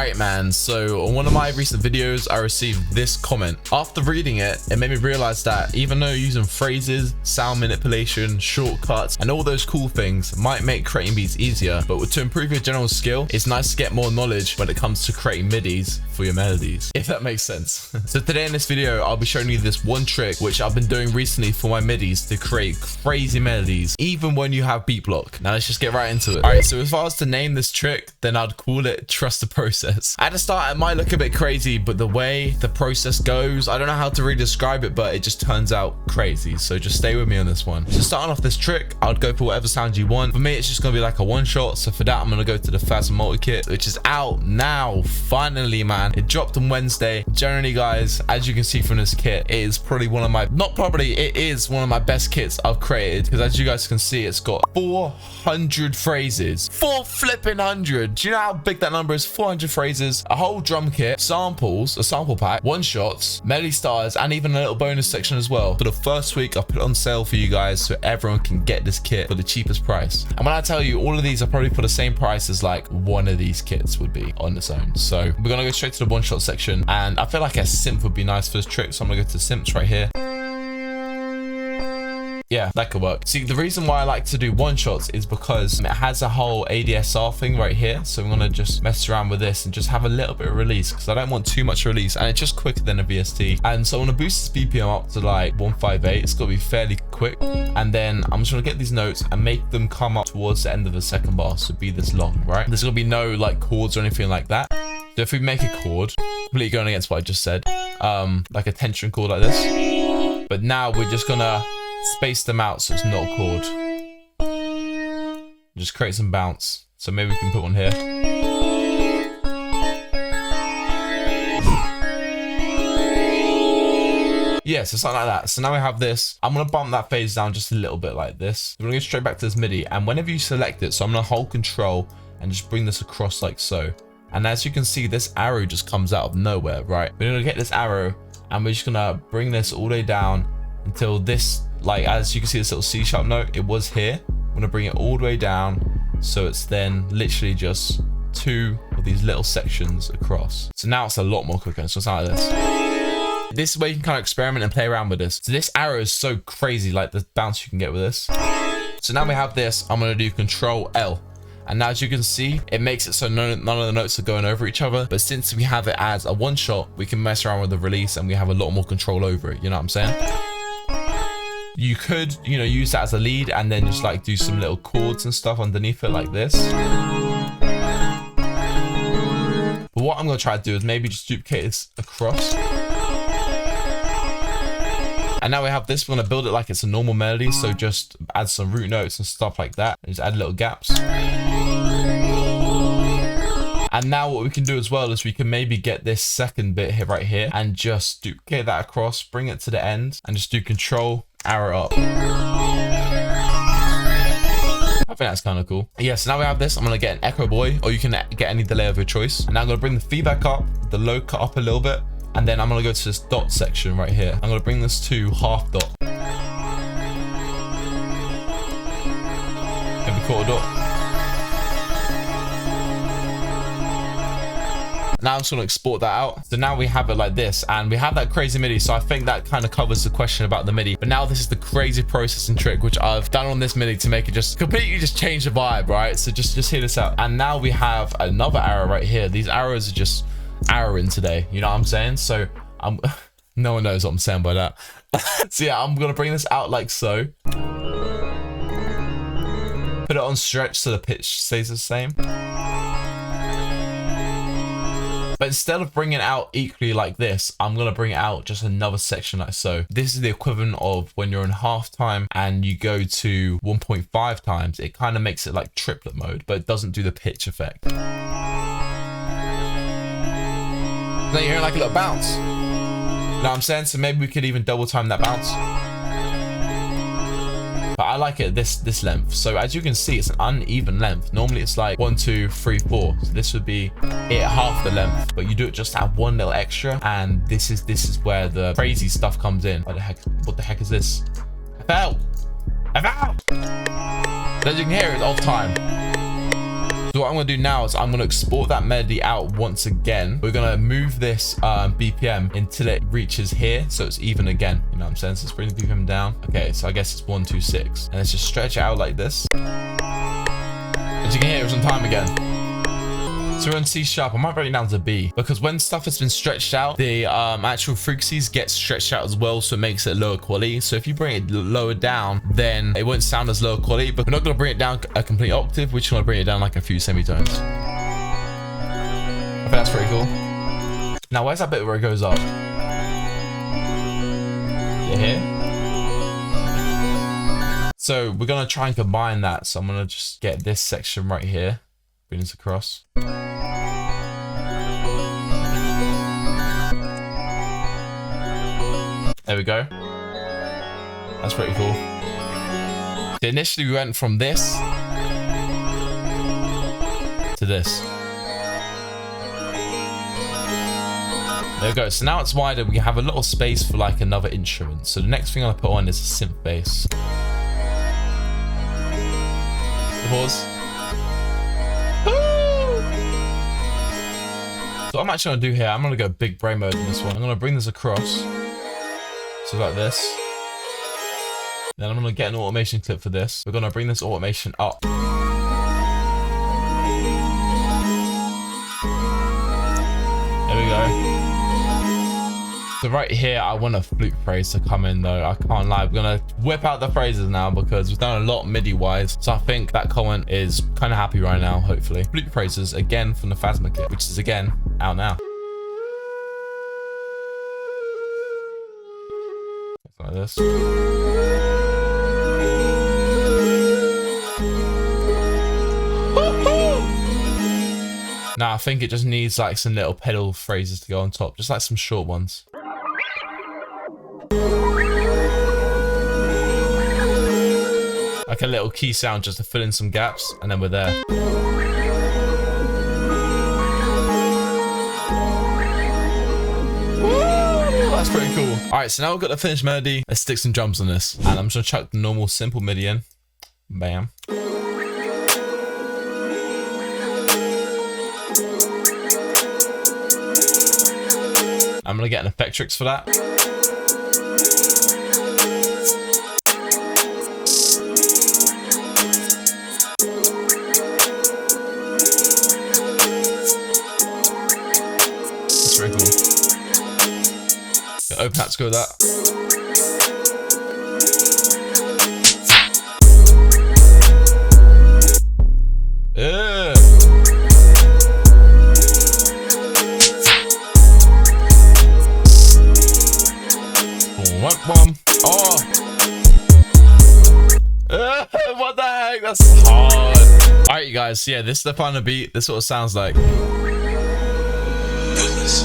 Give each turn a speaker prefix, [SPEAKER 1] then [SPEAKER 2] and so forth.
[SPEAKER 1] Alright man, so on one of my recent videos I received this comment. After reading it, it made me realize that even though using phrases, sound manipulation, shortcuts and all those cool things might make creating beats easier, but to improve your general skill, it's nice to get more knowledge when it comes to creating MIDIs for your melodies, if that makes sense. So today in this video I'll be showing you this one trick which I've been doing recently for my MIDIs to create crazy melodies even when you have beat block. Now let's just get right into it. Alright, so if I was to name this trick, then I'd call it trust the process. At the start it might look a bit crazy, but the way the process goes, I don't know how to really describe it, but it just turns out crazy. So just stay with me on this one. So starting off this trick, I would go for whatever sound you want. For me it's just gonna be like a one shot, so for that I'm gonna go to the Faz multi kit, which is out now. Finally man, it dropped on Wednesday. Generally guys, as you can see from this kit, it is probably one of my, it is one of my best kits I've created, because as you guys can see, it's got 400 phrases. 400. Do you know how big that number is? 400 phrases, a whole drum kit, samples, a sample pack, one shots, melody stars, and even a little bonus section as well. For the first week I put it on sale for you guys so everyone can get this kit for the cheapest price. And when I tell you, all of these are probably for the same price as like one of these kits would be on its own. So we're gonna go straight to the one shot section, and I feel like a synth would be nice for this trick, so I'm gonna go to synths right here. Yeah, that could work. See, the reason why I like to do one shots is because it has a whole ADSR thing right here. So I'm gonna just mess around with this and just have a little bit of release, because I don't want too much release, and it's just quicker than a VST. And so I want to boost this BPM up to like 158. It's got to be fairly quick. And then I'm just gonna get these notes and make them come up towards the end of the second bar, so be this long, right? There's gonna be no like chords or anything like that. So if we make a chord, completely going against what I just said, like a tension chord like this, but now we're just gonna space them out so it's not a chord. Just create some bounce. So maybe we can put one here. Yeah, so something like that. So now we have this. I'm gonna bump that phase down just a little bit like this. We're gonna go straight back to this MIDI, and whenever you select it, so I'm gonna hold control and just bring this across like so. And as you can see, this arrow just comes out of nowhere, right? We're gonna get this arrow and we're just gonna bring this all the way down until this, like, as you can see this little C sharp note, it was here. I'm gonna bring it all the way down so it's then literally just two of these little sections across. So now it's a lot more quicker. So it's like this. This is where you can kind of experiment and play around with this. So this arrow is so crazy, like the bounce you can get with this. So now we have this, I'm gonna do Control L. And now as you can see, it makes it so none of the notes are going over each other. But since we have it as a one shot, we can mess around with the release and we have a lot more control over it. You know what I'm saying? You could, you know, use that as a lead and then just like do some little chords and stuff underneath it like this. But what I'm gonna try to do is maybe just duplicate this across. And now we have this, we're gonna build it like it's a normal melody. So just add some root notes and stuff like that. And just add little gaps. And now what we can do as well is we can maybe get this second bit here, right here, and just duplicate that across, bring it to the end, and just do Control arrow up. I think that's kind of cool. Yeah, so now we have this. I'm gonna get an echo boy, or you can get any delay of your choice. And now I'm gonna bring the feedback up, the low cut up a little bit, and then I'm gonna go to this dot section right here. I'm gonna bring this to half dot. Maybe quarter dot. Now I'm just gonna export that out. So now we have it like this, and we have that crazy MIDI. So I think that kind of covers the question about the MIDI. But now this is the crazy processing trick, which I've done on this MIDI to make it just completely just change the vibe, right? So just hear this out. And now we have another arrow right here. These arrows are just arrowing today. You know what I'm saying? So no one knows what I'm saying by that. So yeah, I'm gonna bring this out like so. Put it on stretch so the pitch stays the same. But instead of bringing it out equally like this, I'm gonna bring it out just another section like so. This is the equivalent of when you're in half time and you go to 1.5 times, it kind of makes it like triplet mode, but it doesn't do the pitch effect. Then you're hearing like a little bounce. You know what I'm saying? So maybe we could even double time that bounce. But I like it this length. So as you can see, it's an uneven length. Normally it's like 1, 2, 3, 4. So this would be it half the length, but you do it just at one little extra. And this is where the crazy stuff comes in. What the heck is this? I fell. As you can hear, it's off time. So what I'm gonna do now is I'm gonna export that melody out once again. We're gonna move this BPM until it reaches here, so it's even again. You know what I'm saying? So let's bring the BPM down. Okay, so I guess it's 126, and let's just stretch it out like this. As you can hear, it was on time again. So we're on C sharp. I might bring it down to B, because when stuff has been stretched out, the actual frequencies get stretched out as well, so it makes it lower quality. So if you bring it lower down, then it won't sound as low quality, but we're not going to bring it down a complete octave. We're just going to bring it down like a few semitones. I think that's pretty cool. Now, where's that bit where it goes up? You hear? So we're going to try and combine that. So I'm going to just get this section right here. Bring this across. There we go. That's pretty cool. So initially we went from this to this. There we go. So now it's wider. We have a little space for like another instrument. So the next thing I'll put on is a synth bass. Pause. So what I'm actually going to do here, I'm going to go big brain mode in this one. I'm going to bring this across. So like this. Then I'm going to get an automation clip for this. We're going to bring this automation up. There we go. So right here, I want a flute phrase to come in though. I can't lie. We're going to whip out the phrases now because we've done a lot MIDI wise. So I think that comment is kind of happy right now, hopefully. Flute phrases again from the Phasma kit, which is again out now. Like this. Now I think it just needs like some little pedal phrases to go on top, just like some short ones. Like a little key sound just to fill in some gaps, and then we're there. That's pretty cool. All right, so now we've got the finished melody. Let's stick some drums on this. And I'm just gonna chuck the normal simple MIDI in. Bam. I'm gonna get an Effectrix for that. That's very cool. Open hat to go with that. Yeah. Oh. What the heck? That's hard. All right, you guys. Yeah, this is the final beat. This is what it sounds like. Goodness.